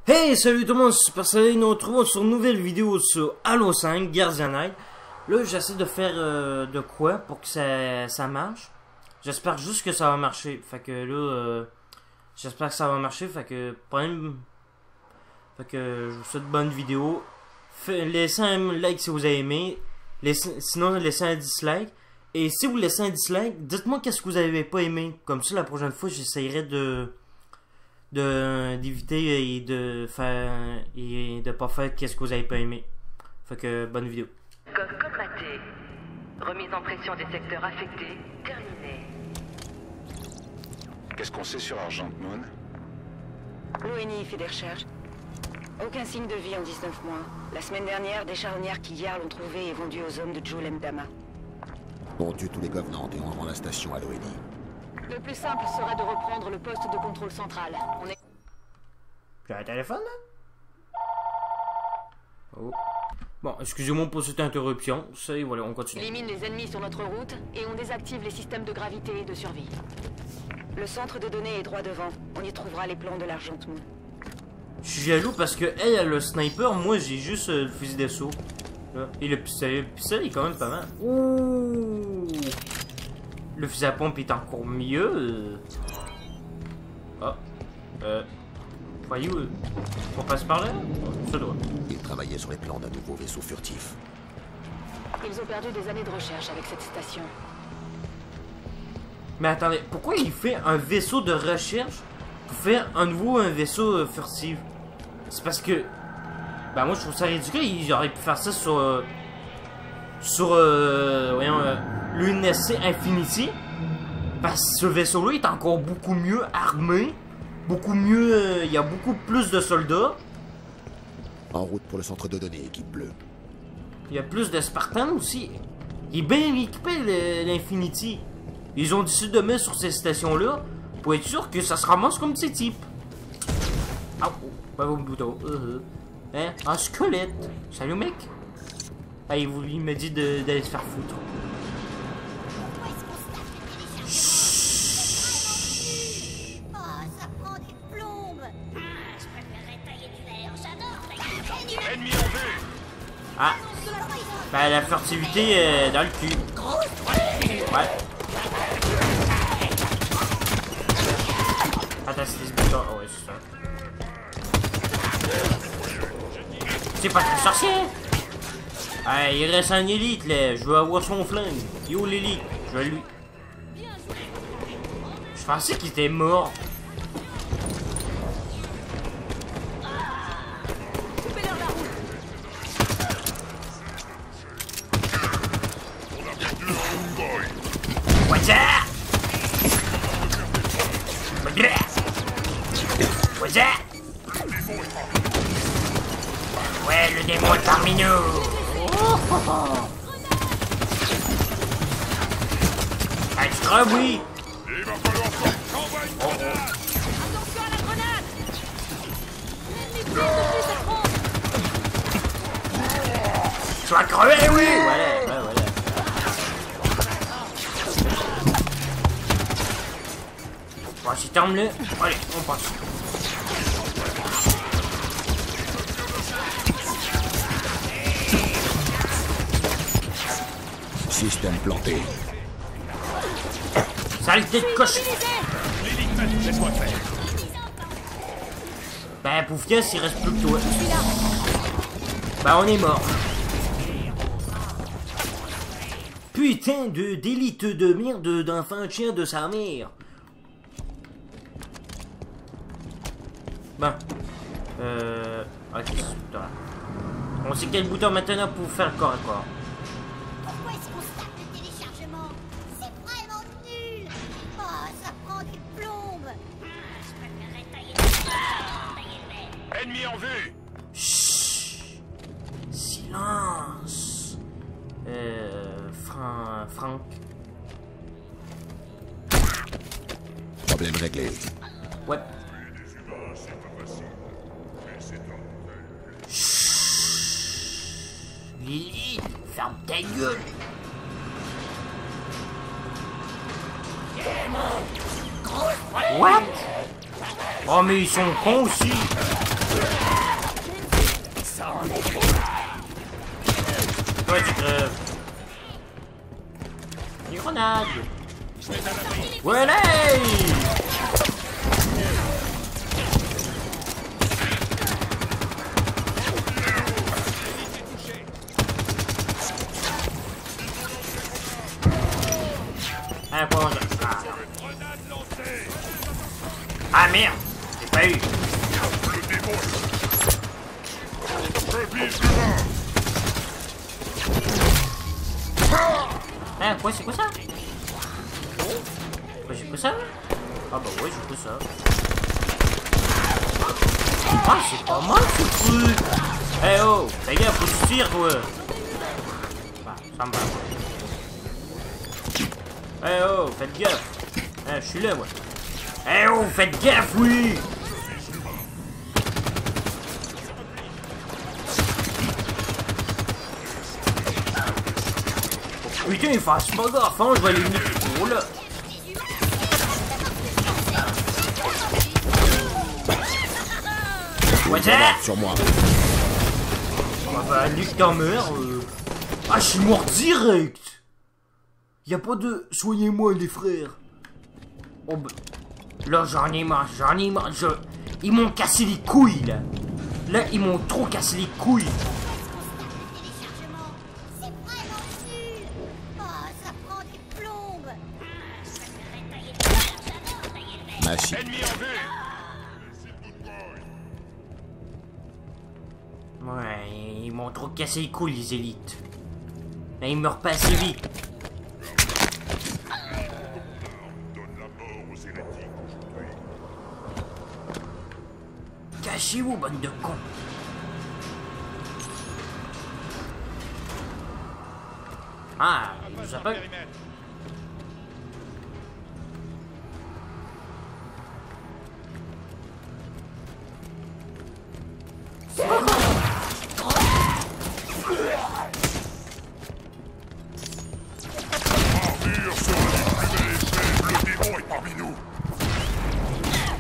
Hey, salut tout le monde, c'est Super Soleil, nous retrouvons sur une nouvelle vidéo sur Halo 5, Guardianite. Là, j'essaie de faire de quoi pour que ça marche. J'espère juste que ça va marcher. Fait que là, j'espère que ça va marcher. Fait que je vous souhaite bonne vidéo. Laissez un like si vous avez aimé. Sinon, laissez un dislike. Et si vous laissez un dislike, dites-moi qu'est-ce que vous avez pas aimé. Comme ça, la prochaine fois, j'essayerai d'éviter et de pas faire qu'est-ce que vous avez pas aimé. Fait que bonne vidéo. Colmaté. Remise en pression des secteurs affectés. Terminée. Qu'est-ce qu'on sait sur Argent Moon? L'ONI fait des recherches. Aucun signe de vie en 19 mois. La semaine dernière, des charnières Killiar l'ont trouvé et vendu aux hommes de Joe Lemdama. On tue tous les Covenants et on rend la station à l'ONI. Le plus simple serait de reprendre le poste de contrôle central. On est... J'ai un téléphone là? Oh. Bon, excusez-moi pour cette interruption. Ça y est, voilà, on continue. Élimine les ennemis sur notre route et on désactive les systèmes de gravité et de survie. Le centre de données est droit devant. On y trouvera les plans de l'Argent Moon. Je suis jaloux parce que elle a le sniper, moi j'ai juste le fusil d'assaut. Et le pistolet est quand même pas mal. Ouh! Le fusil à pompe est encore mieux. Ah. Voyez-vous, on passe par là? Ça doit. Ils travaillaient sur les plans d'un nouveau vaisseau furtif. Ils ont perdu des années de recherche avec cette station. Mais attendez, pourquoi il fait un vaisseau de recherche pour faire un vaisseau furtif? C'est parce que... Ben moi je trouve ça ridicule, il aurait pu faire ça sur l'UNSC Infinity. Parce que ce vaisseau-là est encore beaucoup mieux armé. Beaucoup mieux... il y a beaucoup plus de soldats. En route pour le centre de données, équipe bleue. Il y a plus de Spartans aussi. Il est bien équipé l'Infinity. Ils ont décidé de mettre sur ces stations-là pour être sûr que ça se ramasse comme ces types. Ah, oh, pas vos boutons. Hein? Un squelette. Salut mec. Ah, il me dit d'aller se faire foutre. Ah, bah la furtivité dans le cul. Ouais. Attends, c'est ce bouton. Oh ouais, c'est ça. C'est pas très sorcier. Ah, il reste un élite là. Je veux avoir son flingue. Il est où l'élite? Je veux lui. Je pensais qu'il était mort. Ouais, le démon est parmi nous. Ah, tu crois, oui. Il va falloir qu'on envoie une grenade. Attention à la grenade! Tu vas crever, oui. Voilà. Bon, si t'armes le... Allez, on passe. Système planté. Saleté de coche. L'élite, laisse-moi faire. Ben, Poufias, il reste plus que toi. Ben, on est mort. Putain d'élite de merde d'enfant chien de sa mère. Ben. Ok, super. On sait quel bouton maintenant pour faire le corps à corps. Pourquoi est-ce qu'on se tape le téléchargement? C'est vraiment nul. Oh, ça prend des plombes. Ennemi en vue. Chut. Silence. Franck. Problème réglé. Ouais. Lily, ferme ta gueule. What? Oh mais ils sont cons aussi. Toi, tu crèves. Une grenade. Ouais, ah, quoi, ah merde, j'ai pas eu. Ah quoi, c'est quoi ça? Quoi, j'ai que ça? Ah bah ouais, j'ai que ça. Ah, c'est pas mal ce truc. Eh oh, les gars, faut que tu tires, toi. Bah, ça me va. Eh oh, faites gaffe. Eh, je suis là, ouais. Eh oh, faites gaffe, oui. Oh, putain, il fasse pas gaffe, hein, je vais aller niquer trop là. What's that? Sur moi. Ah bah, nique ta mère. Ah, je suis mort direct. Y'a pas de soignez-moi les frères. Oh bah. Là j'en ai marre. Ils m'ont cassé les couilles là. Là ils m'ont trop cassé les couilles. C'est vraiment nul. Oh, ça prend des plombes. Machine. Ennemi en vue. Ouais, ils m'ont trop cassé les couilles les élites. Là ils meurent pas assez vite. Cachez-vous, bande de cons. Ah, il nous appelle.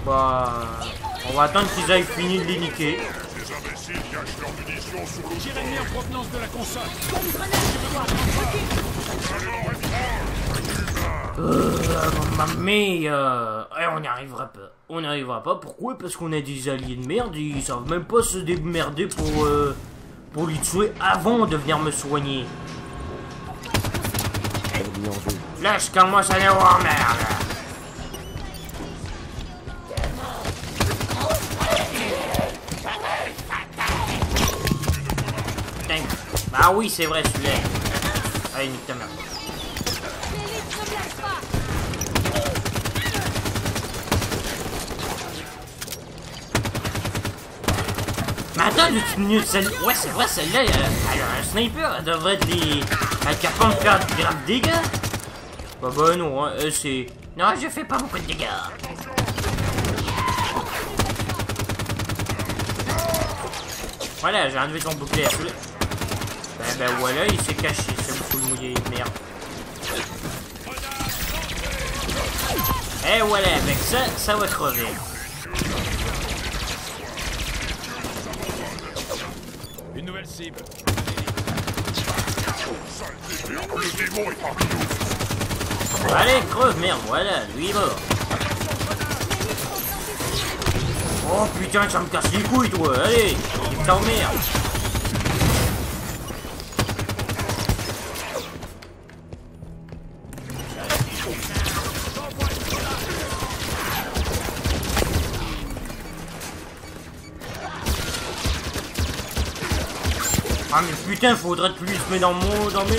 Bah, on va attendre qu'ils aillent finir de les niquer. Les imbéciles cachent leurs munitions sous l'eau. Tir ennemi en provenance de la console. Mamma mia. On n'y arrivera pas. On n'y arrivera pas. Pourquoi? Parce qu'on a des alliés de merde. Ils savent même pas se démerder pour les tuer avant de venir me soigner. Là, je commence à les avoir merde. Ah oui, c'est vrai, celui-là. Allez, nique ta mère. Mais attends une petite minute, celle... Ouais, c'est vrai, celle-là, elle a un sniper. Elle devrait être les... Elle est capable de faire grave de dégâts. Bah non, hein, c'est... Non, je fais pas beaucoup de dégâts. Voilà, j'ai enlevé son bouclier. Ben voilà, il s'est caché, c'est le full mouillé, merde. Et voilà, avec ça, ça va crever. Une nouvelle cible. Le démon est parmi nous. Allez, creve, merde, voilà, lui il est mort. Oh putain, ça me casse les couilles, toi, allez, il t'emmerde. Ah mais putain, faudrait que lui se mette dans mes jambes.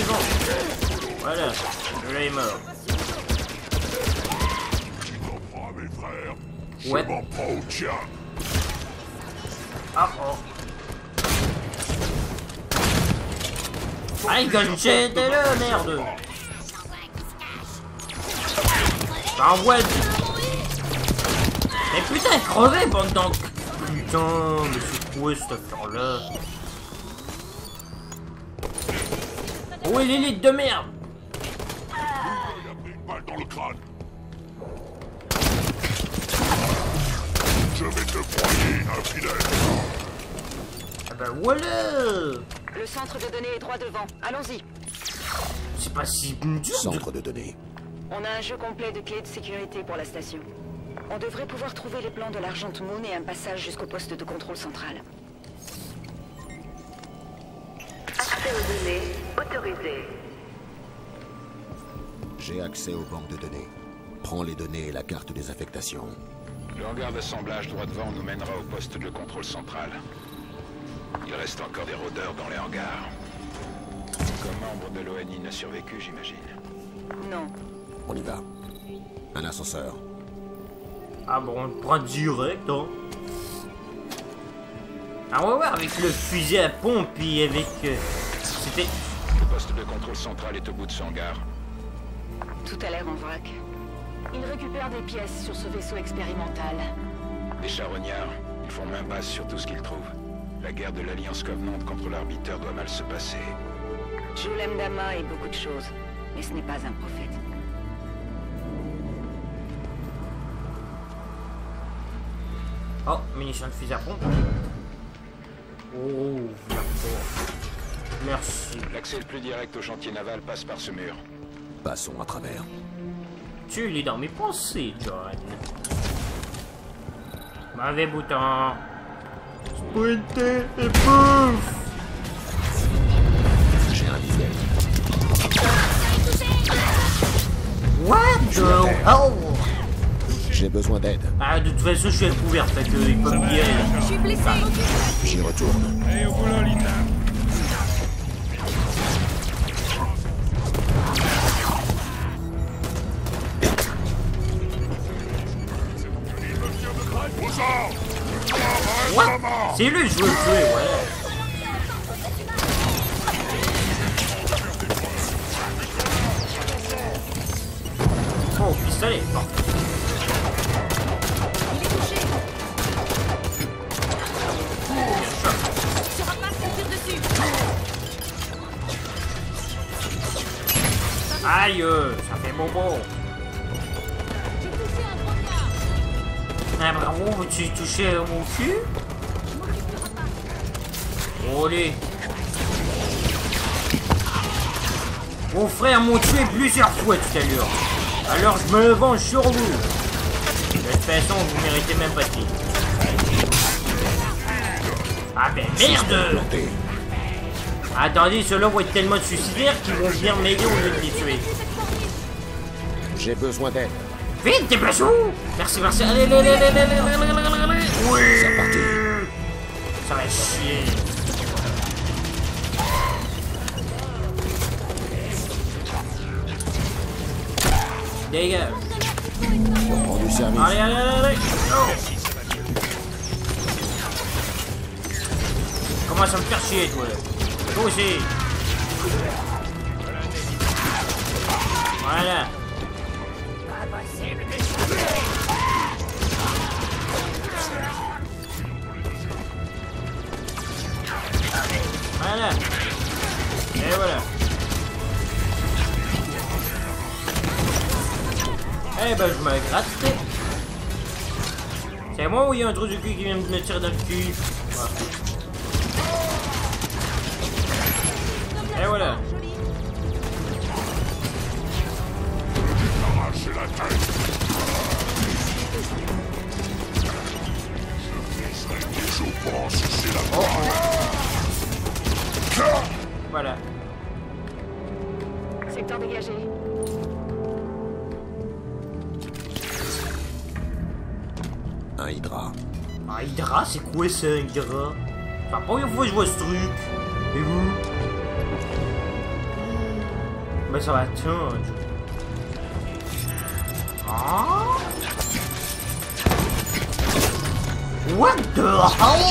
Voilà, celui-là est mort. Oh mes frères, Ouais. je m'en prends au tien. Ah oh. Ah il gagne, j'étais-le, merde. J'envoie. Mais putain, crevez, bande d'en... Putain, mais c'est quoi cette affaire-là? Où est l'élite de merde? Il a pris une balle dans le crâne. Je vais te broyer, infidèle. ben voilà. Le centre de données est droit devant. Allons-y. C'est pas si dur. Centre de données. On a un jeu complet de clés de sécurité pour la station. On devrait pouvoir trouver les plans de l'Argent Moon et un passage jusqu'au poste de contrôle central. Accès aux données autorisé. J'ai accès aux banques de données. Prends les données et la carte des affectations. Le hangar d'assemblage droit devant nous mènera au poste de contrôle central. Il reste encore des rôdeurs dans les hangars. Comme membre de l'ONI n'a survécu, j'imagine. Non. On y va. Un ascenseur. Ah bon, on le prend direct, hein. Ah ouais, ouais, avec le fusil à pompe, puis avec... C'était... Le poste de contrôle central est au bout de ce hangar. Tout a l'air en vrac. Il récupère des pièces sur ce vaisseau expérimental. Les charognards, ils font main basse sur tout ce qu'ils trouvent. La guerre de l'Alliance Covenant contre l'arbiteur doit mal se passer. Julem Dama et beaucoup de choses, mais ce n'est pas un prophète. Oh, munitions de fusil à pompe. Oh, d'accord. Merci. L'accès le plus direct au chantier naval passe par ce mur. Passons à travers. Tu l'es dans mes pensées, John. Mauvais bouton. Sprinter et pouf. J'ai un visuel. What the hell? J'ai besoin d'aide. Ah, de toute façon, je suis à couvert, fait qu'il peut me guérir. Je suis blessé. J'y retourne. Allez, au boulot, Lina. What? C'est lui, je veux le tuer, voilà. Oh, pistolet, bon. Il est touché. Sur un masque, on tire dessus. Aïe, ça fait bobo. J'ai touché un poignard. Ah, bravo, tu touché mon cul? Je m'occupe du repas. Oh, allez. Mon frère m'a tué plusieurs fois tout à l'heure. Alors je me venge sur vous. De toute façon, vous méritez même pas de vie. Ah ben merde! Planté. Attendez, ceux-là vont être tellement suicidaires qu'ils vont venir m'aider au lieu de les tuer. J'ai besoin d'aide. Vite, dépêche-vous! Merci, merci. Allez, allez, allez, allez, allez, allez, allez, allez, allez. Oui! C'est reparti. Ça va chier. Dégage. On prend du service. Allez, allez, allez, allez. Oh. Commence à me faire chier, toi. Toi aussi. Voilà. Voilà. Et voilà. Eh ben je me gratte. C'est moi ou il y a un trou du cul qui vient de me tirer dans le cul? Ouais. Et voilà. Arrachez la tête. Je pense que c'est la Voilà. Secteur dégagé. Un Hydra. Ah, Hydra, c'est quoi ça, Hydra? Enfin, première fois que je vois ce truc. Et vous? Ben, ça va attendre. Ah? What the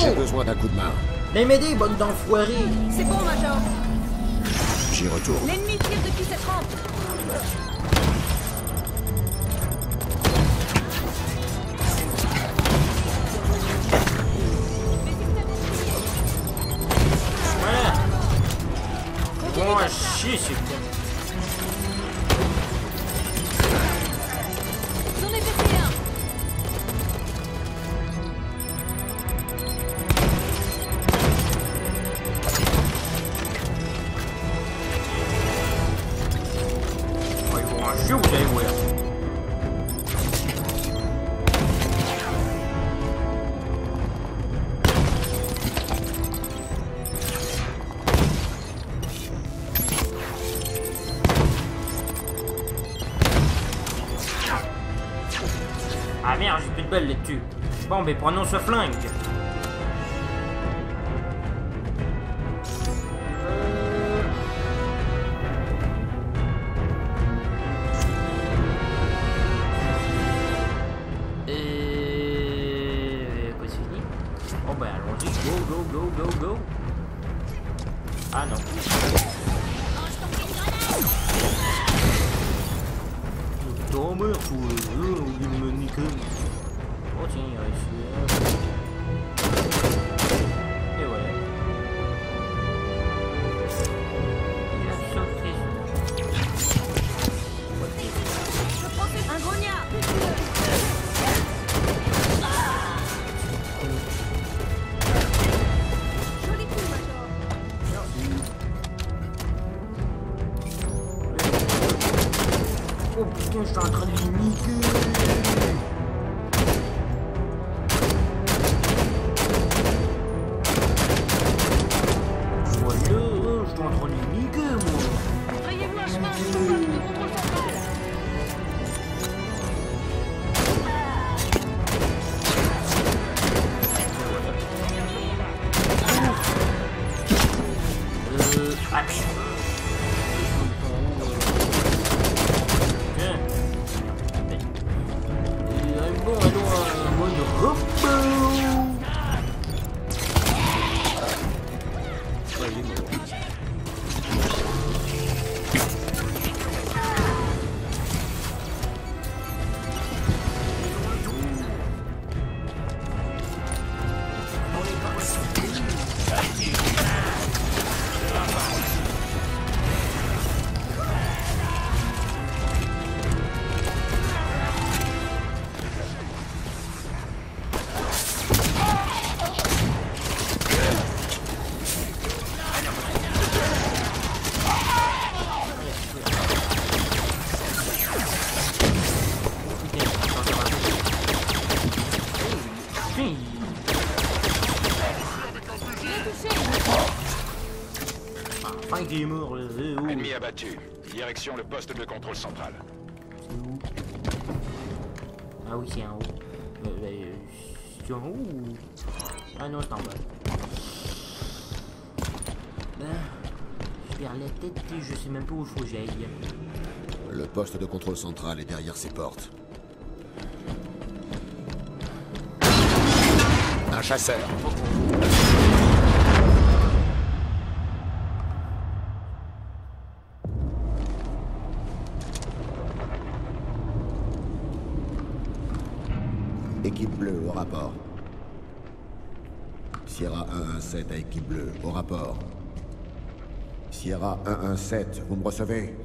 J'ai hell? besoin d'un coup de main. Mais m'aider, bonne d'enfoiré. C'est bon, Major. J'y retourne. L'ennemi tire depuis cette rampe. Voilà. Bon, à chier, c'est bon. J'en ai fait un. belle là-dessus. Bon, ben prenons ce flingue. Quoi, c'est fini? Oh, ben allons-y. Go, go, go, go, go. Ah non. Putain, merde, faut... il me nique. Oh tiens, il y a ici. Et voilà. Il a sauté. Un grognard. Joli coup, Major. Oh putain, je suis en train de les niquer. Voilà, je suis en train de les niquer, moi. Frayez-vous un chemin jusqu'au poste de contrôle central. Ah merde. Bon, allons à mode repos. Enfin, il est mort, là. Oh. Ennemi abattu. Direction le poste de contrôle central. C'est où? Ah oui, c'est en haut. C'est en haut ou... Ah non, c'est en bas. Je perds la tête et je sais même pas où il faut que j'aille. Le poste de contrôle central est derrière ces portes. Un chasseur. Équipe bleue, au rapport. Sierra 117 à équipe bleue, au rapport. Sierra 117, vous me recevez?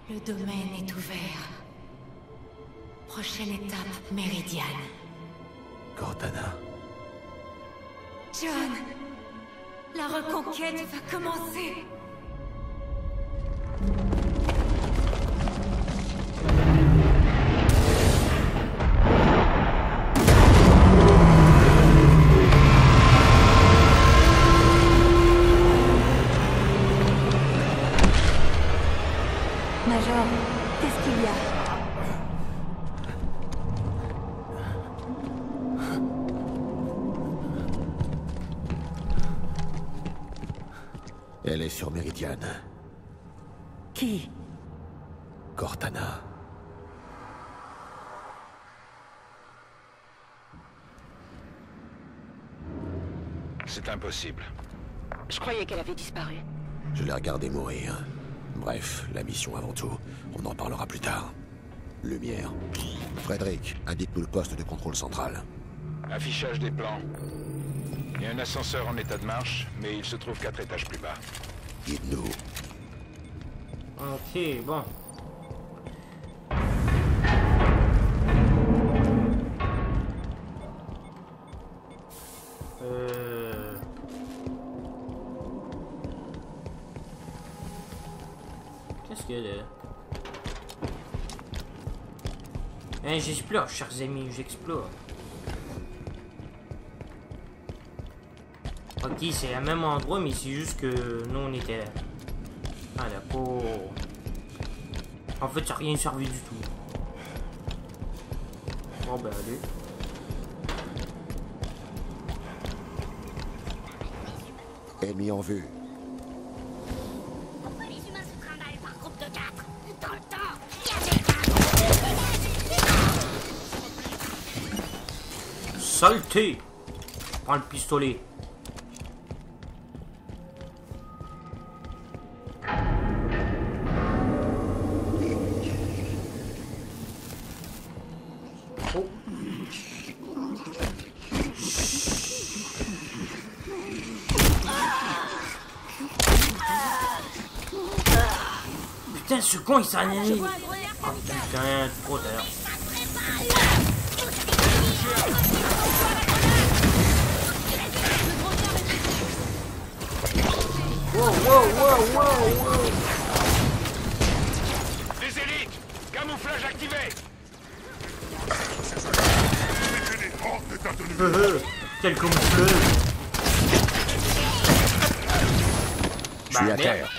Le domaine est ouvert. Prochaine étape, Méridiane. Cortana. John, la reconquête va commencer. Major, qu'est-ce qu'il y a? Qui? Cortana. C'est impossible. Je croyais qu'elle avait disparu. Je l'ai regardé mourir. Bref, la mission avant tout. On en parlera plus tard. Lumière. Frédéric, indique-nous le poste de contrôle central. Affichage des plans. Il y a un ascenseur en état de marche, mais il se trouve 4 étages plus bas. Guide-nous. Ok, bon. Qu'est-ce qu'il y a là? Hein, j'explore, chers amis, j'explore. Ok, c'est le même endroit, mais c'est juste que nous, on était là. Ah, d'accord. En fait, ça n'a rien servi du tout. Bon, ben, allez. Ennemi en vue. Pourquoi les humains se trimballent par groupe de 4? Dans le temps, il y avait Saleté! Prends le pistolet. Oh. Putain, ce con il s'en est. Oh putain, trop tard. Wow. Les élites! Camouflage activé! Quel camouflage! Je suis à terre.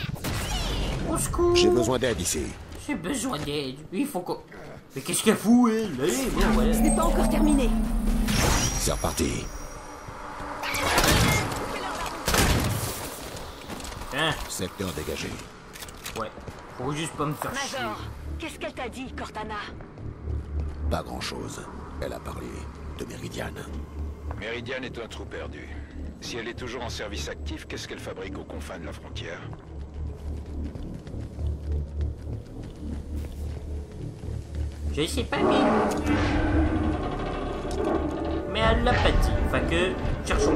Au secours! J'ai besoin d'aide ici. J'ai besoin d'aide. Il faut qu'on... Mais qu'est-ce qu'elle fout, elle? Allez, bon, voilà. Ce n'est pas encore terminé. C'est reparti. Hein? Secteur dégagé. Ouais. Faut juste pas me faire chier. Major, qu'est-ce qu'elle t'a dit, Cortana? Pas grand-chose. Elle a parlé de Méridiane. Méridiane est un trou perdu. Si elle est toujours en service actif, qu'est-ce qu'elle fabrique aux confins de la frontière? Je sais pas bien. Mais elle l'a pas dit. Fait que, cherchons.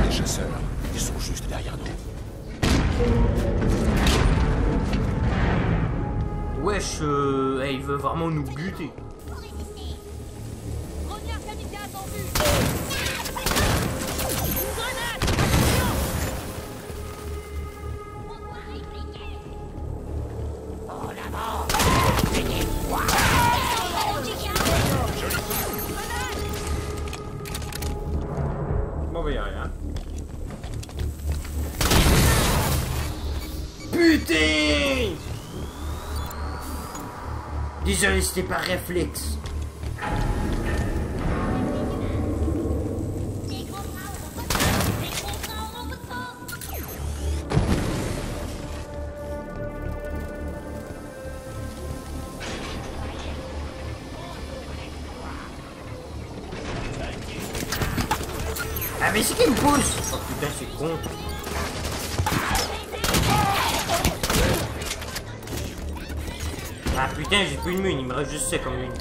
Les chasseurs, ils sont juste derrière nous. Wesh, il veut vraiment nous buter. Bon, bah, y'a rien. Putain! Désolé, c'était par réflexe. Ah mais c'est qui me pousse? Oh putain c'est con. Ah putain j'ai plus une mine, il me reste juste ça comme mine.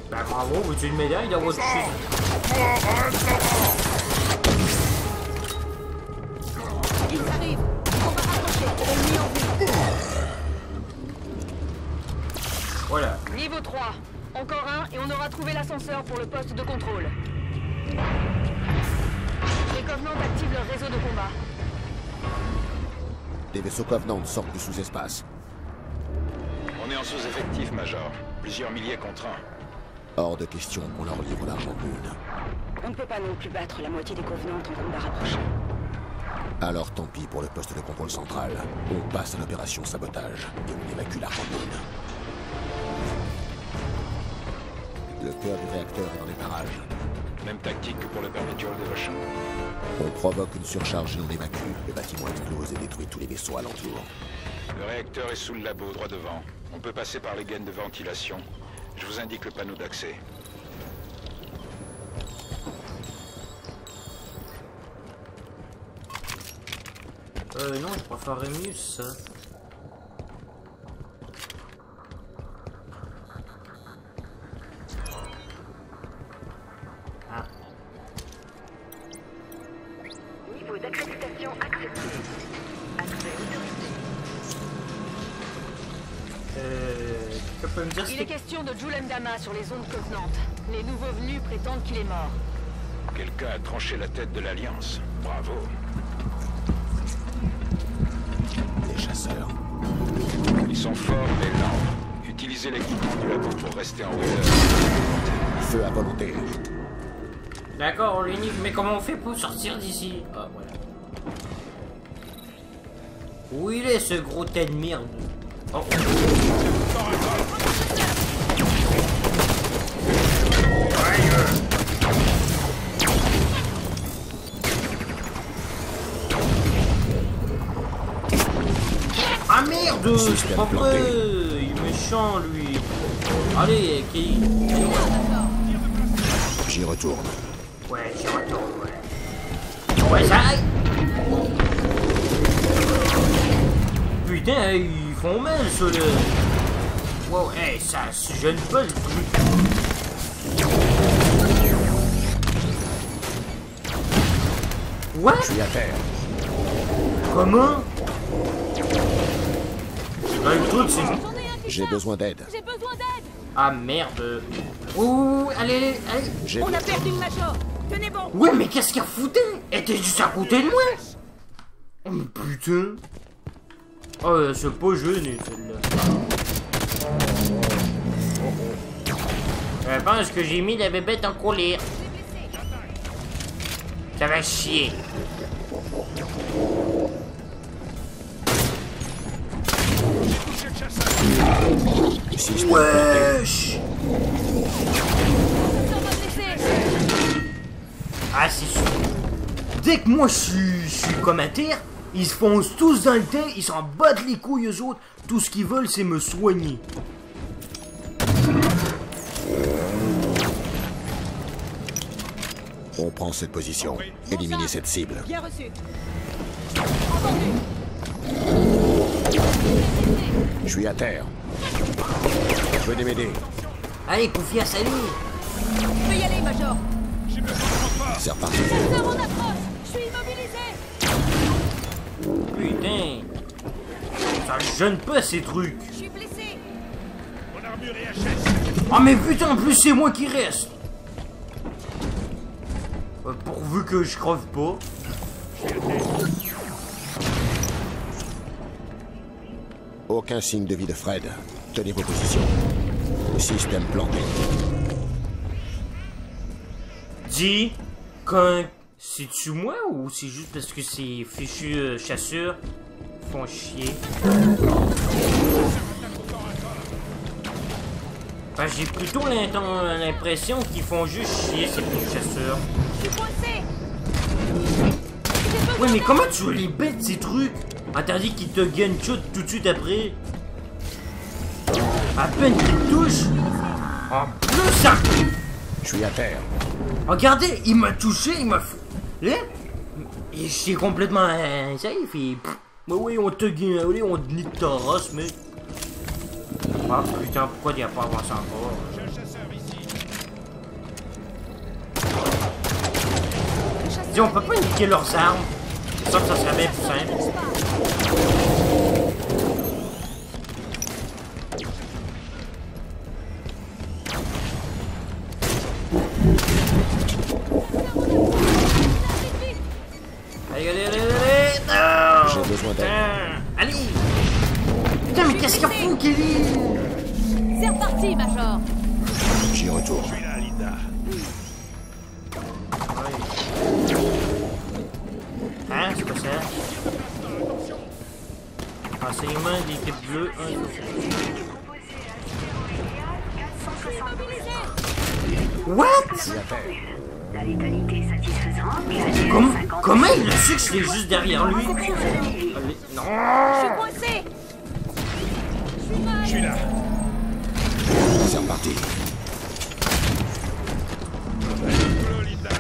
Bah bravo, veux-tu une médaille d'avoir touché? Ils arrivent. On va rapprocher. Ennemi en vue. Voilà. Niveau 3. Encore un et on aura trouvé l'ascenseur pour le poste de contrôle. Les Covenants activent leur réseau de combat. Des vaisseaux Covenant sortent du sous-espace. On est en sous-effectif, Major. Plusieurs milliers contre un. Hors de question qu'on leur livre l'argent de lune. On ne peut pas non plus battre la moitié des Covenants en combat rapproché. Alors tant pis pour le poste de contrôle central. On passe à l'opération sabotage et on évacue l'argent de lune. Le Le cœur du réacteur est dans les parages. Même tactique que pour le Perpetual Devotion. On provoque une surcharge et on évacue. Le bâtiment explose et détruit tous les vaisseaux alentours. Le réacteur est sous le labo, droit devant. On peut passer par les gaines de ventilation. Je vous indique le panneau d'accès. Non, je préférerais mieux ça. Ah. Niveau d'accréditation accepté. Accès autorisé. Tu peux me dire Il est question de Julem Dama sur les ondes contenantes. Les nouveaux venus prétendent qu'il est mort. Quelqu'un a tranché la tête de l'Alliance. Bravo. Les chasseurs. Ils sont forts mais lents. Utilisez l'équipement du labo pour rester en hauteur. Feu à volonté. D'accord, Lenny, mais comment on fait pour sortir d'ici? Ah, voilà. Où il est ce gros tas de merde? Oh. Ah merde, c'est pas vrai. Il est méchant lui. Allez, qui? J'y retourne. Ouais, j'y retourne, ouais. Ouais, ça aille. Putain, ils font mal ceux-là. Wow, hey, ça se gêne pas le truc. What? Je suis à terre. Comment? Là, le truc, c'est... J'ai besoin d'aide. J'ai besoin d'aide. Ah merde. Ouh, allez, allez. J'ai On a perdu le Major. Tenez bon. Ouais, mais qu'est-ce qu'il foutait? Elle était juste à côté de moi. Oh, mais putain. Oh, c'est pas gêné, celle-là. Je pense que j'ai mis la bébête en colère. Ça va chier. Wesh. Ah, c'est sûr. Dès que moi je suis comme à terre, ils se foncent tous dans le tas, ils s'en battent les couilles eux autres. Tout ce qu'ils veulent, c'est me soigner. On prend cette position. Éliminer cette cible. Bien reçu. Je suis à terre. Venez m'aider. Allez, Poufias, allez. Je peux y aller, Major. C'est reparti. Chasseur en approche. Je suis immobilisé. Putain. Ça gêne pas ces trucs. Je suis blessé. Ah mais putain, en plus c'est moi qui reste. Pourvu que je creve pas. Aucun signe de vie de Fred. Tenez vos positions. Système planté. Dis, quand c'est-tu moi ou c'est juste parce que ces fichus chasseurs font chier? Enfin, j'ai plutôt l'impression qu'ils font juste chier ces fichus chasseurs. Je suis coincé. Ouais, mais comment tu les bêtes ces trucs? Interdit qu'ils te gagnent tout de suite après. À peine qu'ils te touchent. En plus, ça. Je suis à terre. Regardez, il m'a touché, il m'a... Là, et j'étais complètement safe et... Mais oui, on te gagne, allez, on te nique ta race, mec. Ah putain, pourquoi il n'y a pas avancé encore? Dis, on peut pas niquer leurs armes. Ça serait bien plus simple. Allez. Non. J'ai besoin d'aide. Allez. Putain, mais qu'est-ce qu'il fout, Kelly? C'est reparti, Major. J'y retourne. Hein, c'est quoi ça? Renseignement d'équipe bleue. Je suis immobilisé. What? La létalité satisfaisante. Comment il a su que j'étais juste derrière lui? Allez, non! Je suis coincé. Je suis là. C'est reparti. Boulot, Linda.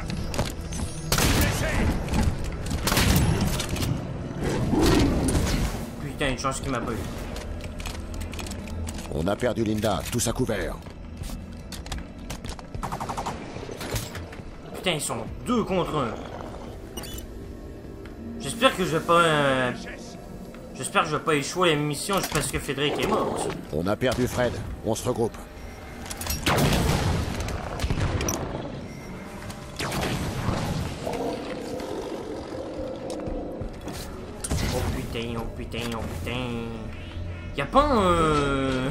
Putain, une chance qu'il m'a pas eu. On a perdu Linda, tous à couvert. Putain, ils sont 2 contre 1. J'espère que je vais pas... J'espère que je vais pas échouer la mission juste parce que Frédéric est mort aussi. On a perdu Fred, on se regroupe. Oh putain, oh putain, oh putain. Y'a pas un...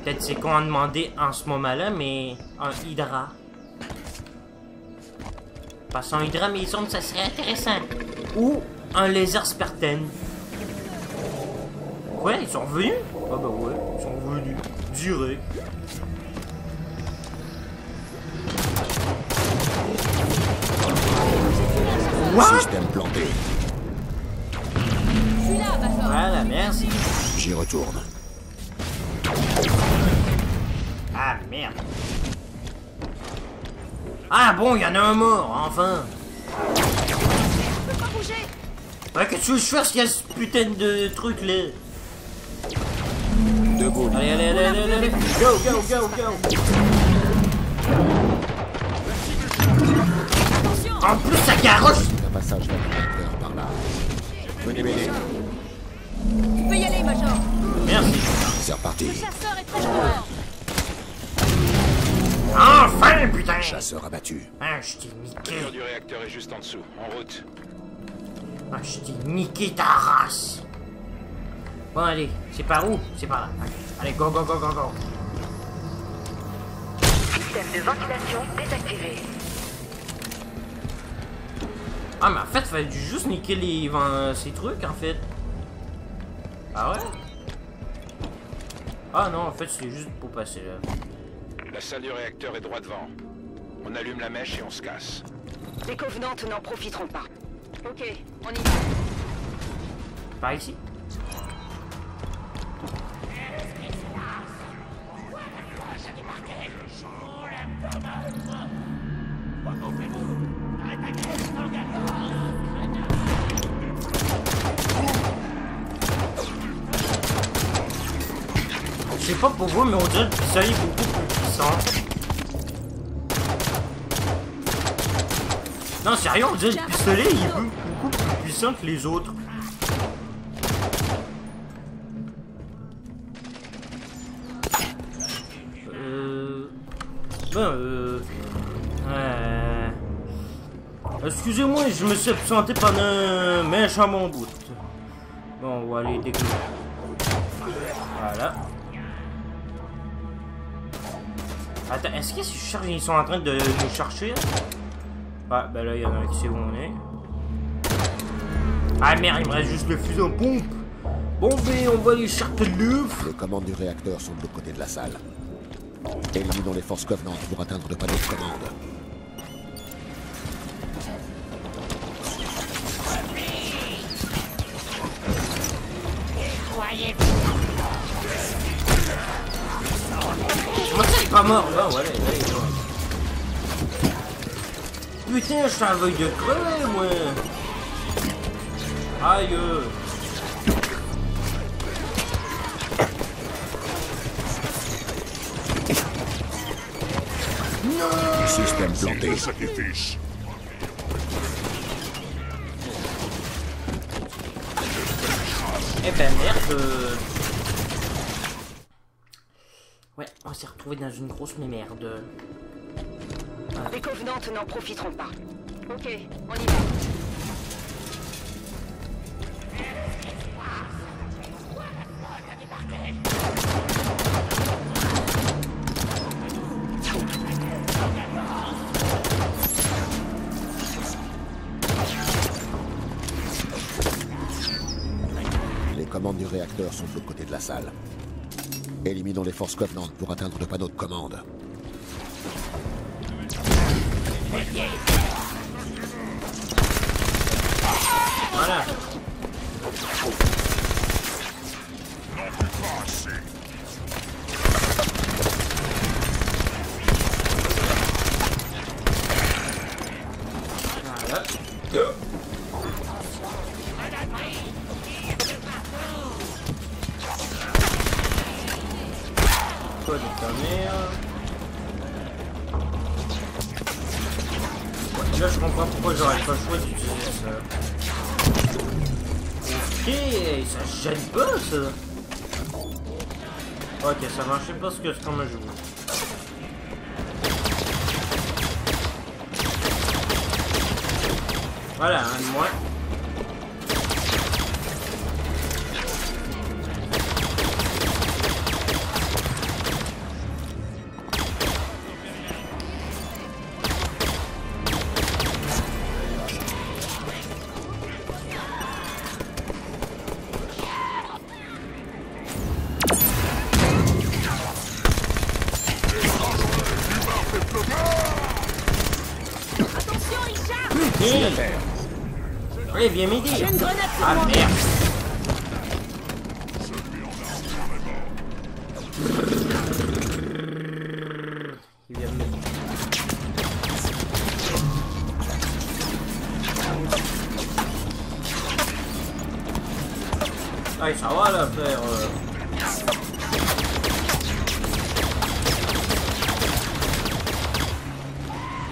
Peut-être c'est qu'on a demandé en ce moment-là, mais un Hydra. Parce qu'un Hydra, mais il semble que ça serait intéressant. Ou un laser Spartan. Ouais, ils sont revenus? Ah bah ouais, ils sont revenus. Direct. What? Système planté. Je suis là, Major. Voilà, merci. J'y retourne. Ah merde. Ah bon, il y en a un mort, enfin. Je peux pas bouger. Ouais, qu'est-ce que je fais s'il y a ce putain de truc là? Debout. Allez, allez, allez, allez, allez. Go, go, go, go. Attention. En plus, ça garoche. Un passage vers le réacteur par là. Venez m'aider. Tu peux y aller, Major. Merci. C'est reparti. Le chasseur est très fort. Enfin, putain. Chasseur abattu. Ah, je t'ai niqué. Le mur du réacteur est juste en dessous, en route. Ah, je t'ai niqué ta race. Bon, allez, c'est par où? C'est par là. Allez, go, go, go, go, go. Système de ventilation désactivé. Ah, mais en fait, fallait juste niquer ces trucs, en fait. Ah ouais? Ah non, en fait, c'est juste pour passer là. La salle du réacteur est droit devant. On allume la mèche et on se casse. Les Covenants n'en profiteront pas. Ok, on y va. Par ici? Je sais pas pour vous, mais on dirait que ça est beaucoup plus puissant. Non, sérieux, on dirait que le pistolet il est beaucoup plus puissant que les autres. Excusez-moi, je me suis absenté pendant un méchant bon bout. Bon, on va aller découvrir. Voilà. Attends, est-ce qu'ils sont en train de nous chercher là? Ah, ben là, il y en a un qui sait où on est. Ah merde, il me reste juste le fusil en pompe. Bon, ben, on va aller chercher l'œuf. Les commandes du réacteur sont de l'autre côté de la salle. Éliminons les forces Covenant pour atteindre le panneau de commande. Comment ça, il est pas mort? Ah, ouais, là, il est mort. Putain, je suis en veille de crever, moi. Aïe. Non. Système planté. Sacrifice. Eh ben merde. Ouais, on s'est retrouvé dans une grosse merde. Les Covenants n'en profiteront pas. Ok, on y va. Les commandes du réacteur sont de l'autre côté de la salle. Éliminons les forces Covenant pour atteindre le panneau de commande. Voilà. Quoi de ta mère? Ouais, là je comprends pourquoi j'aurais pas le choix d'utiliser ça. Ok, ça gêne pas ça. Ok, ça marchait pas ce que c'est comme un jeu. Voilà, un de moins. Allez, viens m'aider. Ah merde. Il vient m'aider. Ah, ça va là, frère.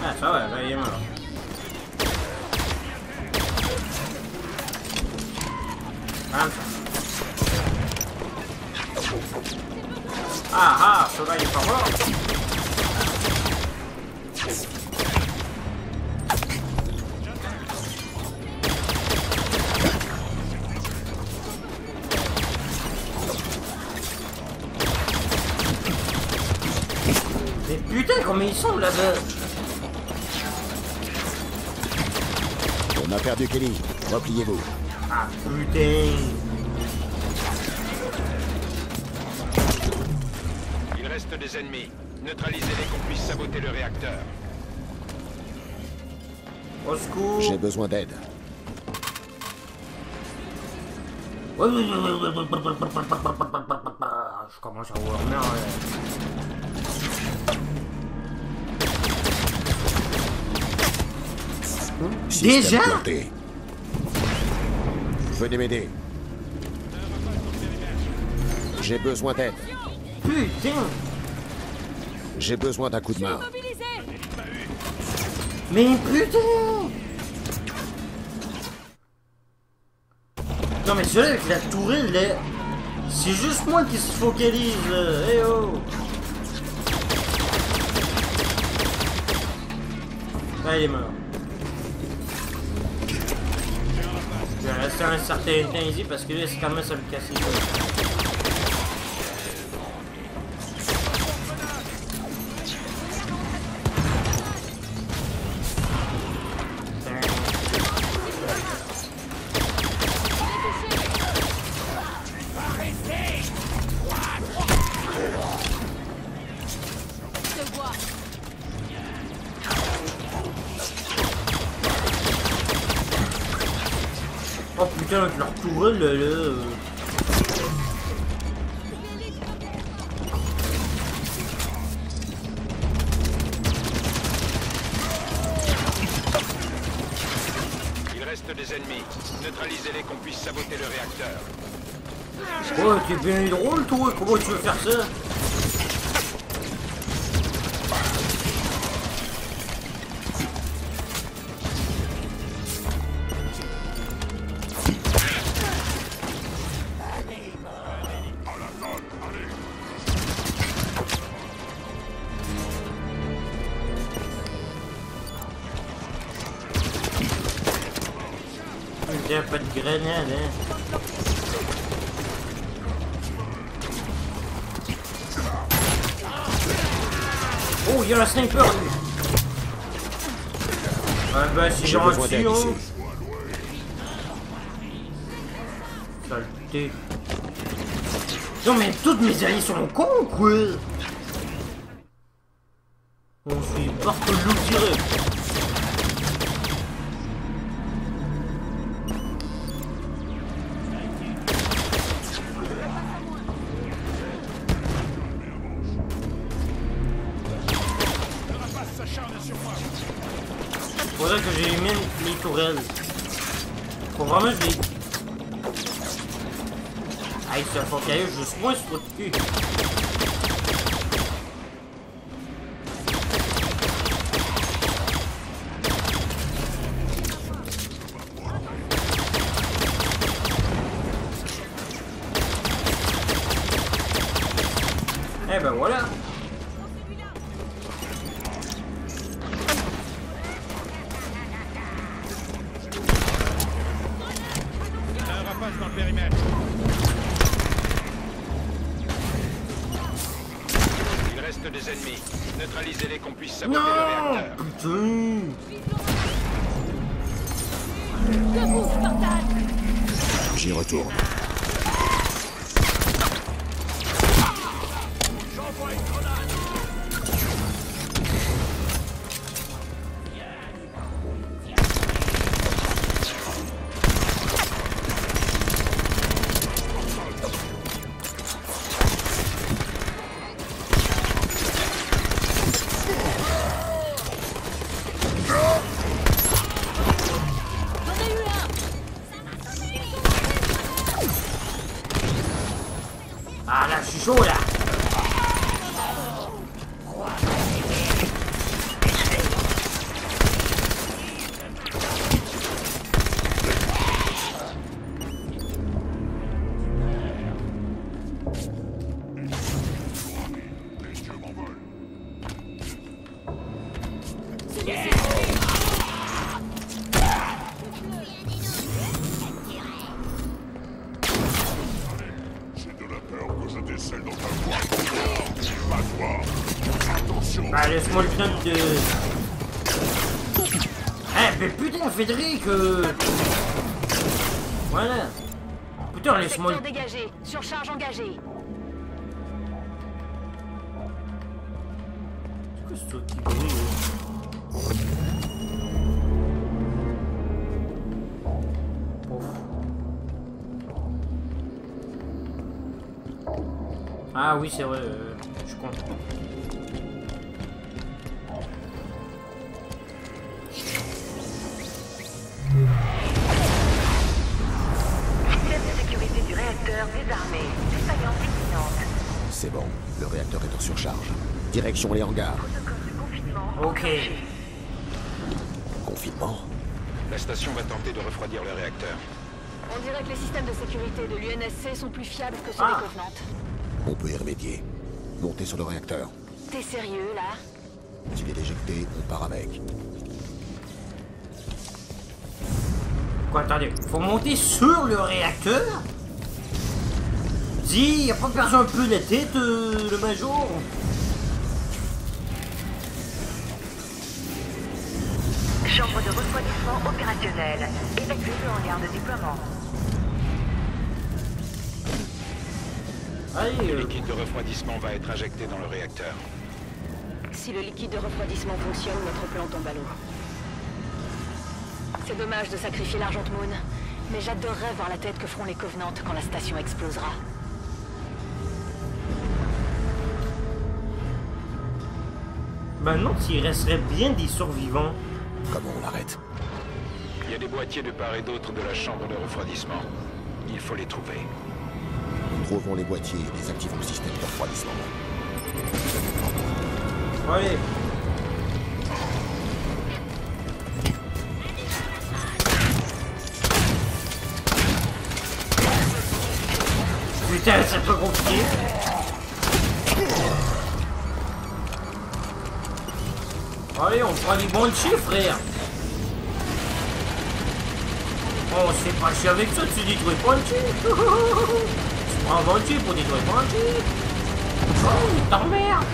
Ah, ça va, là, il est mort. Ah, celui-là il est pas mort. Mais putain, combien ils sont là-bas? On a perdu Kelly. Repliez-vous. Ah putain. Il reste des ennemis. Neutralisez-les qu'on puisse saboter le réacteur. Au secours. J'ai besoin d'aide. Je commence à voir merde. Déjà? Planté. Venez m'aider. J'ai besoin d'aide. Putain. J'ai besoin d'un coup de main. Mais putain. Non mais celui avec la tourelle là, c'est juste moi qui se focalise. Eh oh. Ah, il est mort. Je vais rester un certain temps ici parce que là c'est quand même ça me casser. Oh putain, avec leur tourelle là. Il reste des ennemis. Neutralisez-les qu'on puisse saboter le réacteur. Oh, t'es bien drôle toi, comment tu veux faire ça? Il n'y a pas de grenade, hein. Oh, il y a un sniper, lui. Ah bah, c'est gentil, oh. Saleté. Non, mais toutes mes alliés sont cons, quoi. On suit Bartolo direct. Faudrait que j'élimine les tourelles. Faut vraiment que je les... Aïe, c'est un fort caillou, juste moi, ce trou de cul. Eh ben voilà. Un rapage dans le périmètre. Il reste des ennemis. Neutralisez-les qu'on puisse saboter le réacteur. Putain. Debout, Spartan! J'y retourne. Ah là, je suis chaud là. Bah laisse-moi le temps de... Eh mais putain Fédéric Voilà. Putain laisse-moi le... Secteur dégagé, surcharge engagée. C'est quoi ce truc qui brille Ouf. Ah oui c'est vrai, je suis content. Système de sécurité du réacteur désarmé. Défaillance imminente. C'est bon, le réacteur est en surcharge. Direction les hangars. Protocole de confinement. Ok. Confinement. La station va tenter de refroidir le réacteur. On dirait que les systèmes de sécurité de l'UNSC sont plus fiables que ceux des Covenants. On peut y remédier. Monter sur le réacteur. T'es sérieux, là? S'il est éjecté, on part avec. Quoi, attendez, faut monter sur le réacteur? Dis, y'a pas perdu un peu la tête, le major? Chambre de refroidissement opérationnelle. Évacuez le hangar de déploiement. Allez, Le liquide de refroidissement va être injecté dans le réacteur. Si le liquide de refroidissement fonctionne, notre plan tombe à l'eau. C'est dommage de sacrifier l'Argent Moon, mais j'adorerais voir la tête que feront les Covenants quand la station explosera. Maintenant, s'il resterait bien des survivants. Comment on l'arrête? Il y a des boîtiers de part et d'autre de la chambre de refroidissement. Il faut les trouver. Trouvons les boîtiers et désactivons le système de refroidissement. Allez. Putain, c'est pas compliqué. Allez, on prend les bons chiffres, frère. On s'est pas chier avec ça, tu détruis pas le chip. Tu prends un bon chip pour détruire pas le chip. Oh, il t'emmerde.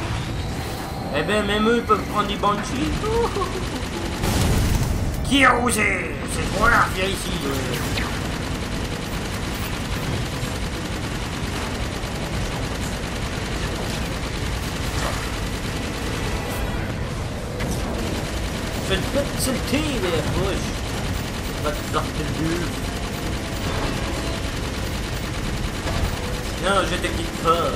Eh ben, même eux peuvent prendre des bons chips. Qui a osé? C'est toi, viens ici. C'est le thé, les bouches. Va te sortir le but. Non, je te quitte pas.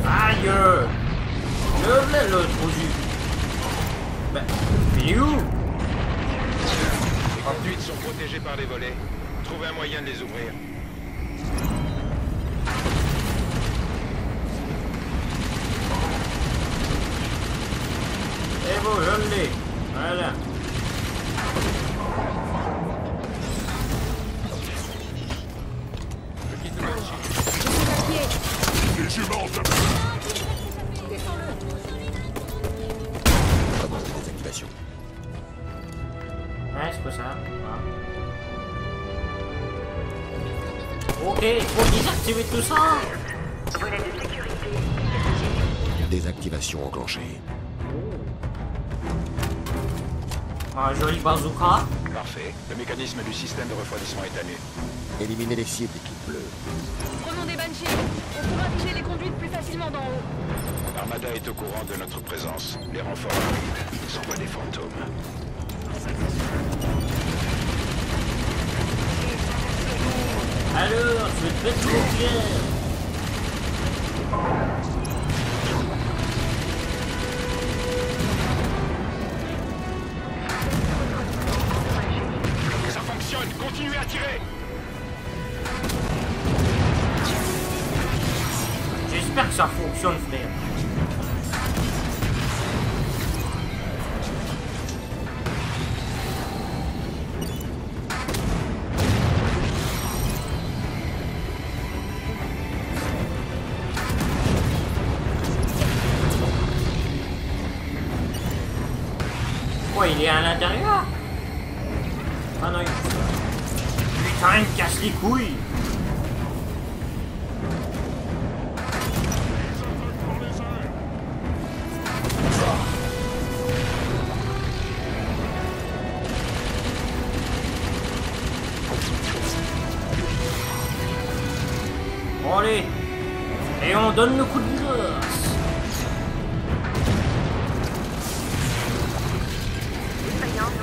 Aïe! Le blé, là, trop jus. Ben, il est où? Les conduites sont protégées par les volets. Trouvez un moyen de les ouvrir. Et bon, je l'ai. Voilà. Je quitte le Banshee. Commence la désactivation. Ouais, c'est quoi ça? Ah. Ok, il faut désactiver tout ça. Volet de sécurité. Désactivation enclenchée. Un joli bazooka. Parfait. Le mécanisme du système de refroidissement est à nu. Éliminez les cibles, équipe bleue. Prenons des Banshees. On pourra viser les conduites plus facilement d'en haut. L'armada est au courant de notre présence. Les renforts arrivent. Ils envoient des fantômes. Alors, je vais te mettre mon pierre. Ça fonctionne. Continuez à tirer. J'espère que ça fonctionne, frère. Ouais, il est à l'intérieur. Ah non, il... Putain, il me casse les couilles. Bon, allez. Et on donne le coup de grâce. Défaillance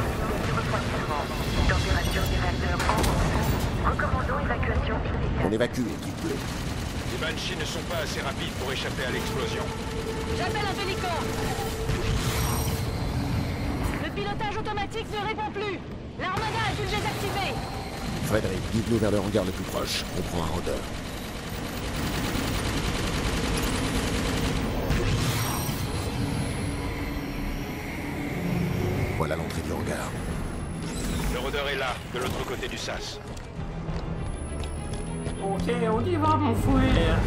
du refroidissement. Température des réacteurs en hausse. Recommandons évacuation immédiate. On évacue, équipe bleue. Les Banshees ne sont pas assez rapides pour échapper à l'explosion. J'appelle un pélican. Le pilotage automatique ne répond plus. L'armada a dû le désactiver. Frédéric, guide-nous vers le hangar le plus proche. On prend un rôdeur. Voilà l'entrée du hangar. Le rôdeur est là, de l'autre côté du sas. Ok, on y va, mon frère.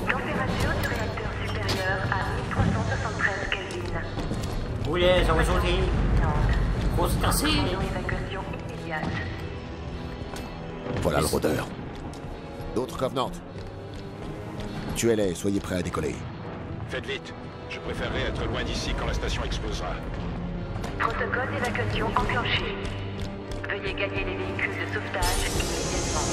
Température du réacteur supérieure à 1373 Kelvin. Oui, ça va sauter. Faut se casser. Recommandons évacuation immédiate. Voilà le rôdeur. D'autres Covenants. Tuez-les, soyez prêts à décoller. Faites vite. Je préférerais être loin d'ici quand la station explosera. Protocole d'évacuation enclenché. Veuillez gagner les véhicules de sauvetage immédiatement.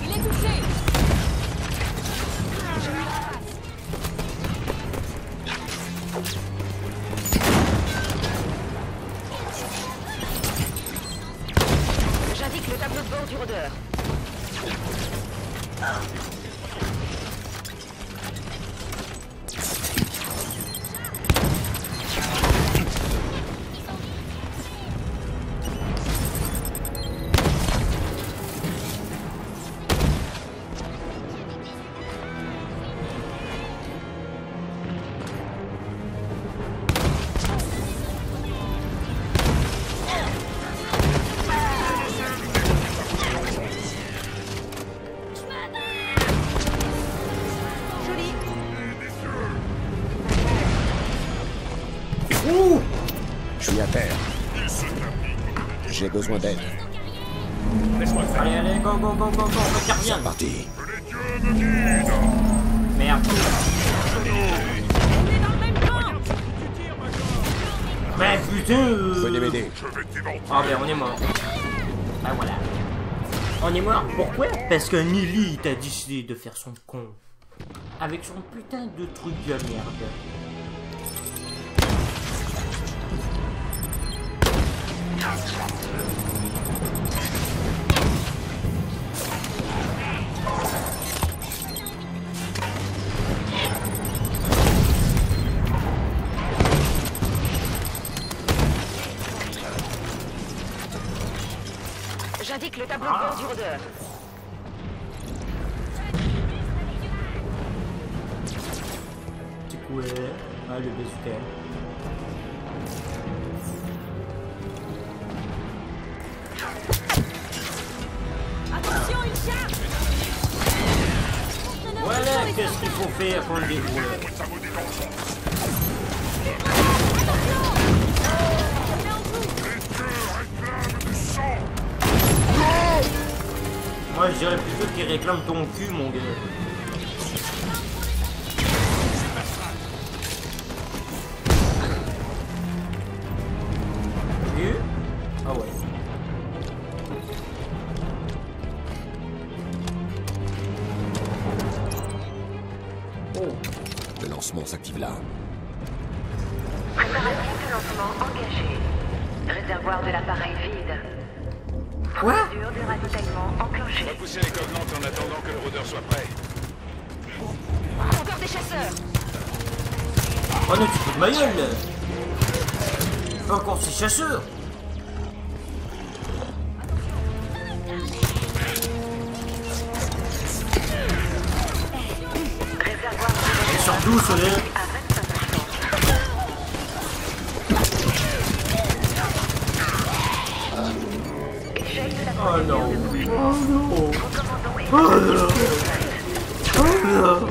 Il est touché. J'indique le tableau de bord du rôdeur. Ouh! Je suis à terre. J'ai besoin d'aide. Allez, allez, go, go, go, go, go, regarde bien. C'est parti. Merde. On est dans le même camp. Ben putain Venez m'aider. Ah ben on est mort. Ben voilà. On est mort, pourquoi? Parce que Nili a décidé de faire son con. Avec son putain de truc de merde. J'indique le tableau de bord du rôdeur. C'est quoi? Ah, le bazooka. Attention, une charge! Voilà qu'est-ce qu'il faut faire contre des rouleurs. Moi je dirais plutôt qu'il réclame ton cul mon gars. Vu? Ah ouais. Oh. Le lancement s'active là. Préparation de lancement engagée. Réservoir de l'appareil vide. Quoi? Procédure de ravitaillement enclenchée. Repoussez les Covenants en attendant que le rôdeur soit prêt. Encore des chasseurs. Oh non, tu fous de ma gueule. Pas encore ces chasseurs. Réservoir Ils sortent d'où ce nez? à 25%. Échec de la Oh non. procédure de Oh non. recommandons et Oh non.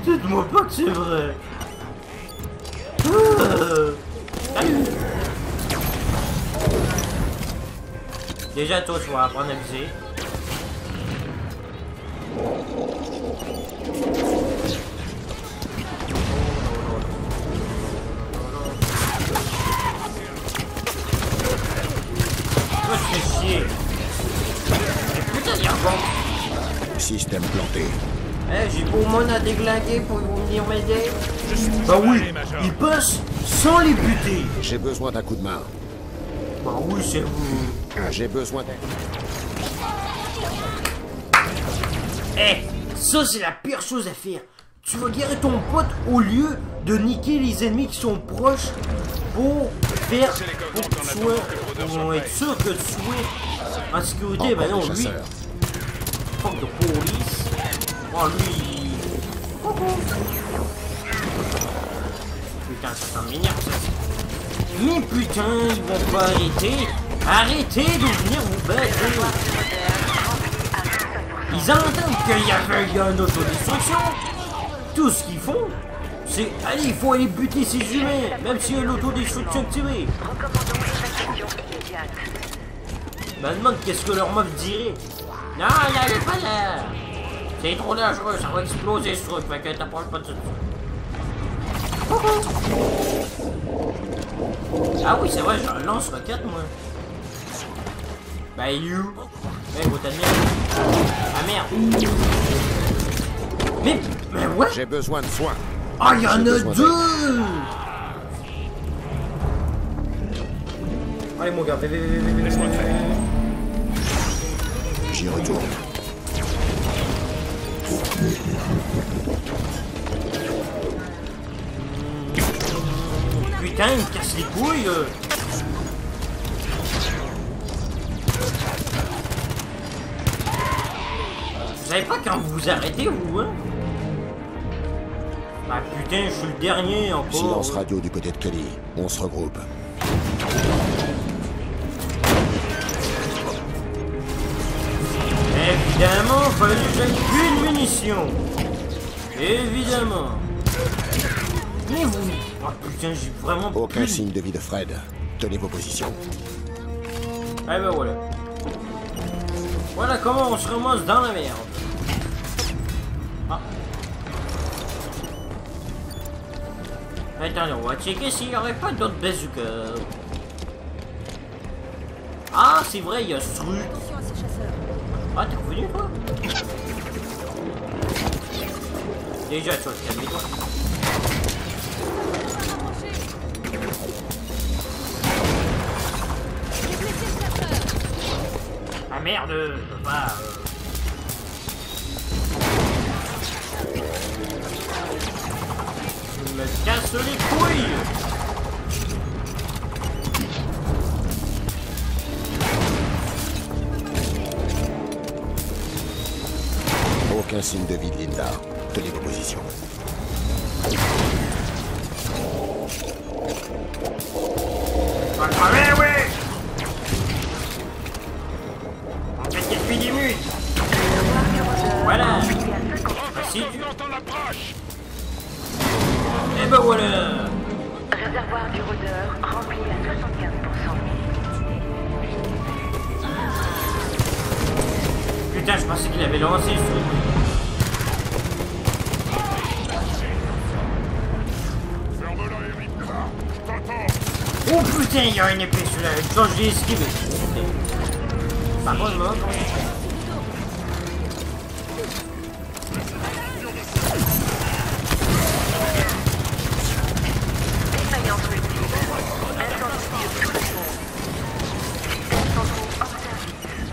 Dites-moi pas que c'est vrai. Déjà toi tu vas apprendre à viser. Toi tu fais chier. Mais putain d'y bon. Système planté. Eh, j'ai pour moi à déglinguer pour venir m'aider. Bah oui, ils passent sans les buter. J'ai besoin d'un coup de main. Bah oui, c'est vous. J'ai besoin d'aide. Eh, ça c'est la pire chose à faire. Tu vas guérir ton pote au lieu de niquer les ennemis qui sont proches pour faire pour que tu sois, pour être sûr que tu sois en sécurité. Bah non, lui, fuck de police. Oh lui. Putain, ça m'énerve ça. Mais putain, ils vont pas arrêter. Arrêtez de venir vous battre. Ils entendent qu'il y a une autodestruction. Tout ce qu'ils font, c'est allez, il faut aller buter ces humains, même s'il y a l'autodestruction activée. recommandons évacuation immédiate. Ben demande qu'est-ce que leur meuf dirait. Non, n'allez pas là. C'est trop dangereux, ça va exploser ce truc, fait que t'as pas le pas de ça. Ah oui, c'est vrai, j'ai un lance-roquette, moi. Bah, you. Ouais, gros, t'as de merde. Ah, merde. Mais ouais. J'ai besoin de soins. Ah, il y en a deux. Allez, mon gars, Laisse-moi faire. J'y retourne. Putain, il me casse les couilles. Vous savez pas quand vous vous arrêtez, vous, hein? Bah putain, je suis le dernier encore. Silence radio du côté de Kelly. On se regroupe. Évidemment, fallait que j'aille plus de munitions. Évidemment. Mais vous... Oh putain, j'ai vraiment Aucun plus... signe de vie de Fred. Tenez vos positions. Ah ben voilà. Voilà comment on se ramasse dans la merde. Ah. Attends, on va checker s'il n'y aurait pas d'autres bazookas. Ah, c'est vrai, il y a ce truc. Attention à ces chasseurs. Ah, t'es revenu, toi? Déjà, tu vas te calmer, toi. Ah merde, je peux pas... Je me casse les couilles. Aucun signe de vie de Linda. Tenez vos positions. Va crever, ouais. On fait depuis 10 minutes. Voilà. Merci. Et ben voilà. Réservoir du rôdeur rempli à 75%. Putain, je pensais qu'il avait lancé ce truc. Oh putain, il y a une épée celui-là. Quand je l'ai esquivé. Par contre, non. Défaillance multiple. Incendie de tout le monde. Système centraux hors service.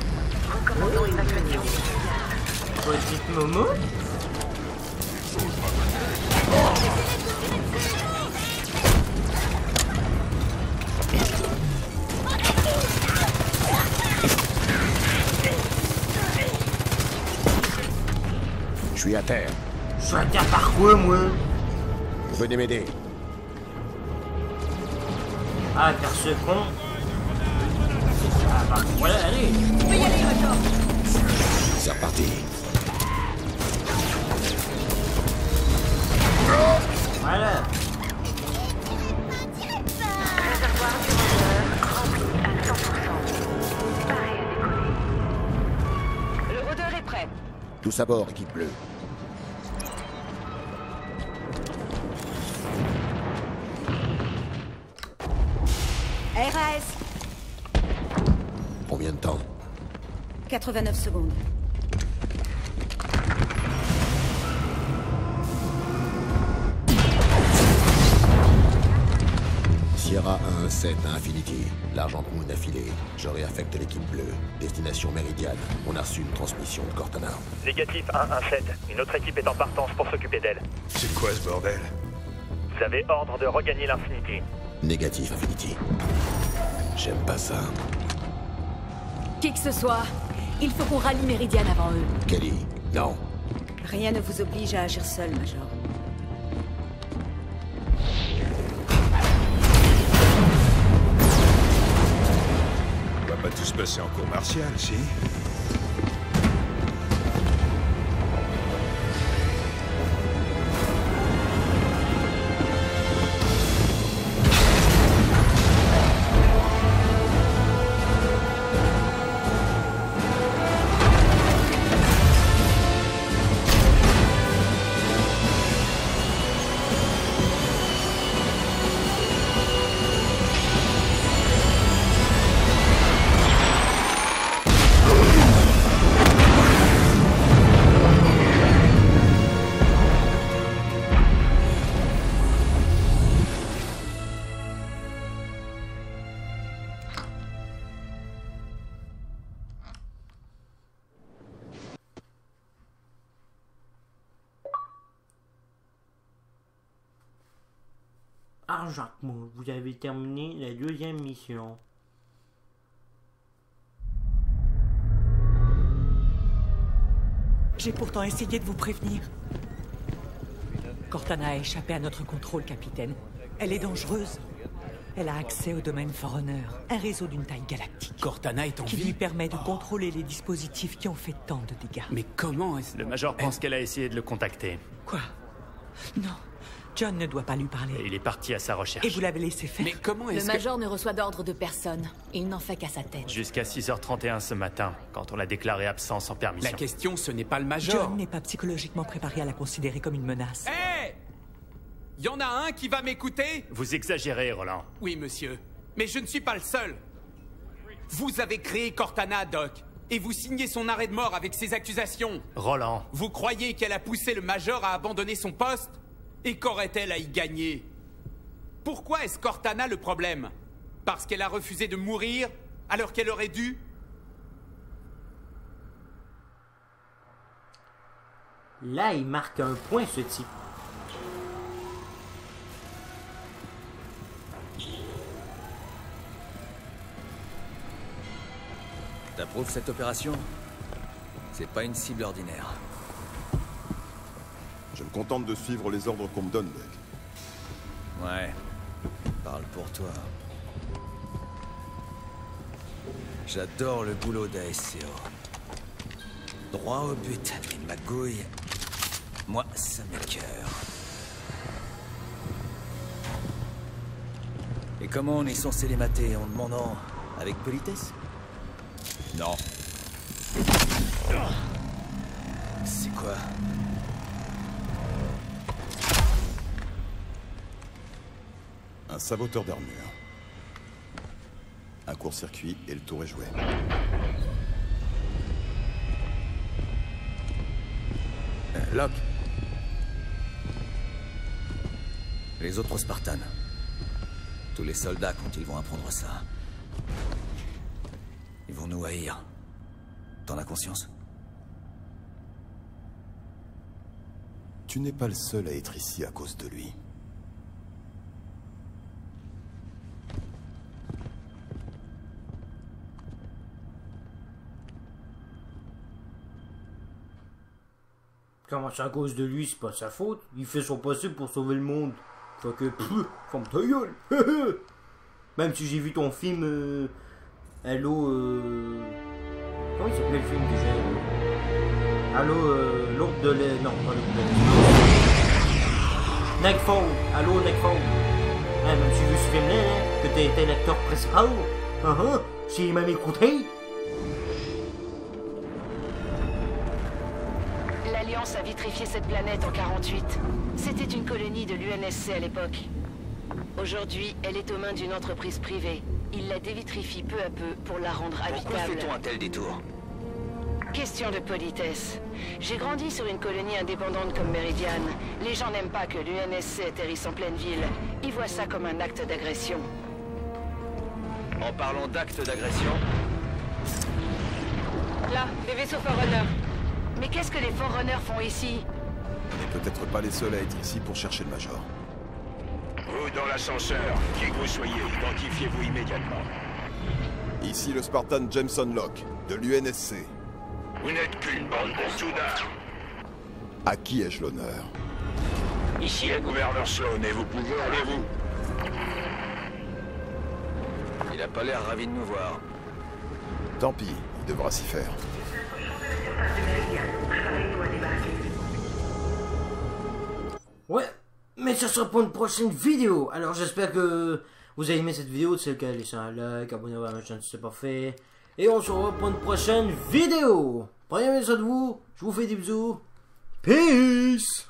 Recommandons évacuation immédiate. Petite Momo. Je suis à terre. Je suis à terre par quoi, moi? Venez m'aider. Ah, car ce con. Ah, bah, voilà, allez. Tu peux y aller, Major. C'est reparti. Voilà. Réservoir du rôdeur rempli à 100%. Paré à décoller. Le rôdeur est prêt. Tous à bord, équipe bleue. RAS. Combien de temps? 89 secondes. Sierra 117 à Infinity. L'Argent Moon a filé. Je réaffecte l'équipe bleue. Destination Méridiane. On a reçu une transmission de Cortana. Négatif 117. Une autre équipe est en partance pour s'occuper d'elle. C'est quoi ce bordel? Vous avez ordre de regagner l'Infinity. Négatif Infinity. J'aime pas ça. Qui que ce soit, il faut qu'on rallie Méridiane avant eux. Kelly, non. Rien ne vous oblige à agir seul, Major. On va pas tout se passer en cours martiale, si? Argent-moi, vous avez terminé la deuxième mission. J'ai pourtant essayé de vous prévenir. Cortana a échappé à notre contrôle, capitaine. Elle est dangereuse. Elle a accès au domaine Forerunner, un réseau d'une taille galactique. Cortana est en qui vie. lui permet de contrôler les dispositifs qui ont fait tant de dégâts. Mais comment est-ce... Le Major pense qu'elle a essayé de le contacter. Quoi? Non. John ne doit pas lui parler. Et il est parti à sa recherche. Et vous l'avez laissé faire? Mais comment Le est-ce que... Major ne reçoit d'ordre de personne. Il n'en fait qu'à sa tête. Jusqu'à 6h31 ce matin, quand on l'a déclaré absent sans permission. La question, ce n'est pas le Major. John n'est pas psychologiquement préparé à la considérer comme une menace. Hé! Y en a un qui va m'écouter? Vous exagérez, Roland. Oui, monsieur. Mais je ne suis pas le seul. Vous avez créé Cortana, Doc. Et vous signez son arrêt de mort avec ces accusations. Roland. Vous croyez qu'elle a poussé le Major à abandonner son poste? Et qu'aurait-elle à y gagner? Pourquoi est-ce Cortana le problème? Parce qu'elle a refusé de mourir alors qu'elle aurait dû? Là, il marque un point, ce type. T'approuves cette opération? C'est pas une cible ordinaire. Je me contente de suivre les ordres qu'on me donne, mec. Ouais. Parle pour toi. J'adore le boulot d'ASCO. Droit au but, les magouilles. Moi, ça m'écoeure. Et comment on est censé les mater? En demandant avec politesse? Non. C'est quoi? Un saboteur d'armure. Un court-circuit et le tour est joué. Locke. Les autres Spartans. Tous les soldats, quand ils vont apprendre ça, ils vont nous haïr. T'en as conscience? Tu n'es pas le seul à être ici à cause de lui. Comment c'est à cause de lui, c'est pas sa faute. Il fait son possible pour sauver le monde. Fait que, ferme ta gueule. Même si j'ai vu ton film, Halo, comment il s'appelait le film déjà? Halo, l'autre de l'Est, non, pas l'autre de l'Est. Nightfall, Halo Nightfall. Ouais, même si j'ai vu ce film-là, hein, que t'es l'acteur principal. J'ai même écouté. L'Alliance a vitrifié cette planète en 48. C'était une colonie de l'UNSC à l'époque. Aujourd'hui, elle est aux mains d'une entreprise privée. Ils la dévitrifient peu à peu pour la rendre habitable. Pourquoi fait-on un tel détour? Question de politesse. J'ai grandi sur une colonie indépendante comme Meridian. Les gens n'aiment pas que l'UNSC atterrisse en pleine ville. Ils voient ça comme un acte d'agression. En parlant d'actes d'agression... Là, les vaisseaux Forerunner. Mais qu'est-ce que les Forerunners font ici? On n'est peut-être pas les seuls à être ici pour chercher le Major. Vous dans l'ascenseur, qui que vous soyez, identifiez-vous immédiatement. Ici le Spartan Jameson Locke, de l'UNSC. Vous n'êtes qu'une bande de soudards. À qui ai-je l'honneur? Ici le gouverneur Sloan, et vous pouvez aller vous. Il a pas l'air ravi de nous voir. Tant pis, il devra s'y faire. Ouais, mais ça sera pour une prochaine vidéo. Alors j'espère que vous avez aimé cette vidéo. Si c'est le cas, laissez un like, abonnez-vous à ma chaîne si c'est pas fait. Et on se revoit pour une prochaine vidéo. Prenez soin de vous. Je vous fais des bisous. Peace.